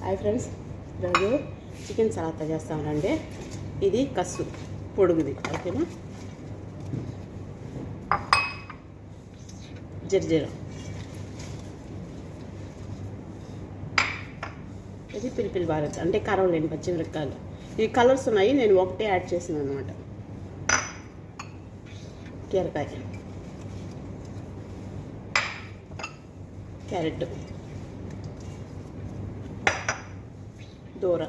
Hi friends, ఈరోజు chicken సలాతా చేస్తామండి. ఇది కస్సు పొడుగుది, ఓకేనా. జర్జీర, ఇది పిలిపిలి భారత్ అంటే కారం లేని పచ్చిమిరపకాయలు. ఇవి కలర్స్ ఉన్నాయి, నేను ఒకటే యాడ్ చేసాను అనమాట. కీరకాయ, క్యారెట్, దూర.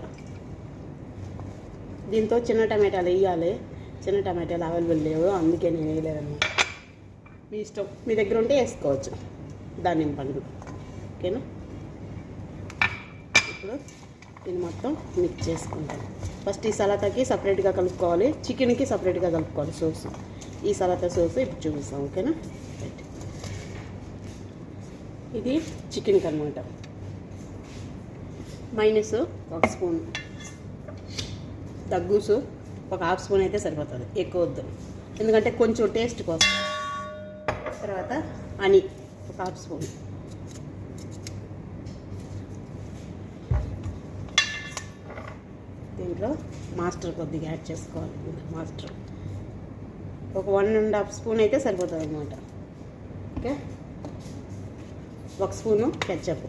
దీంతో చిన్న టమాటాలు వేయాలి. చిన్న టమాటాలు అవైలబుల్ లేవు, అందుకే నేను వేయలేదన్నమాట. మీ ఇష్టం, మీ దగ్గర ఉంటే వేసుకోవచ్చు. దానిమ్మ పండు, ఓకేనా. ఇప్పుడు దీన్ని మొత్తం మిక్స్ చేసుకుంటాను. ఫస్ట్ ఈ సలాతాకి సపరేట్గా కలుపుకోవాలి, చికెన్కి సపరేట్గా కలుపుకోవాలి సోస్. ఈ సలాతా సోస్ ఇప్పుడు చూపిస్తాం, ఓకేనా. ఇది చికెన్కి అనమాట. మైనస్ 1 స్పూన్, దగ్గూసు 1/2 స్పూన్ అయితే సరిపోతుంది, ఎక్కువ వద్దు, ఎందుకంటే కొంచెం టేస్ట్ కోసం. తర్వాత హనీ 1/2 స్పూన్, దీంట్లో మాస్టర్ కొద్దిగా యాడ్ చేసుకోవాలి. మాస్టర్ ఒక 1.5 స్పూన్ అయితే సరిపోతుంది అనమాట. ఓకే, 1 స్పూను కెచప్,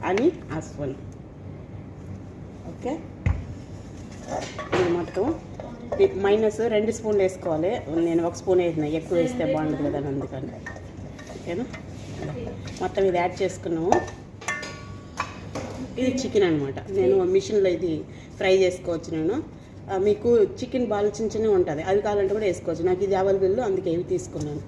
అని 1/2 స్పూన్. ఓకే, ఇది మొత్తం మైనస్ 2 స్పూన్లు వేసుకోవాలి. నేను 1 స్పూన్ వేసిన, ఎక్కువ వేస్తే బాగుంటుంది కదా, అందుకని. ఓకేనా, మొత్తం ఇది యాడ్ చేసుకున్నాము. ఇది చికెన్ అనమాట. నేను మిషన్లో ఇది ఫ్రై చేసుకోవచ్చు. నేను మీకు చికెన్ బాల్ చిన్న చిన్నగా ఉంటుంది, అది కావాలంటే కూడా వేసుకోవచ్చు. నాకు ఇది అవైలబుల్, అందుకే ఇవి తీసుకున్నాను.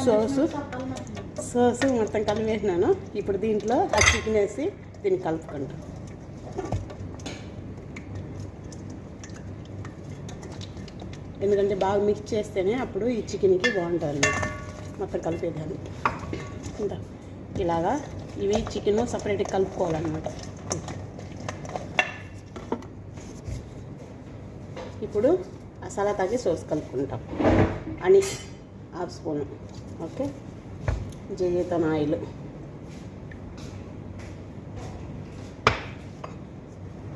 సోసు మొత్తం కలిపేసినాను. ఇప్పుడు దీంట్లో ఆ చికెన్ వేసి దీన్ని కలుపుకుంటాను. ఎందుకంటే బాగా మిక్స్ చేస్తేనే అప్పుడు ఈ చికెన్కి బాగుంటుంది. మొత్తం కలిపేదాన్ని ఇంకా ఇలాగా ఇవి చికెన్ సపరేట్గా కలుపుకోవాలన్నమాట. ఇప్పుడు ఆ సలాతాకి సోస్ కలుపుకుంటాం. అని 1/2 స్పూన్. ఓకే, జీలకర్ర, ఆయిల్,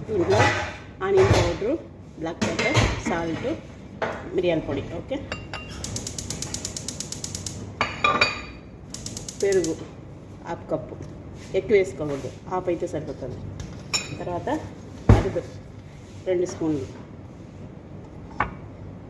దీంట్లో onion powder, black pepper, salt, మిరియాల పొడి. ఓకే, పెరుగు 1/2 కప్పు, ఎక్కువ వేసుకోకూడదు, 1/2 అయితే సరిపోతుంది. తర్వాత అరుగు 2 స్పూన్లు,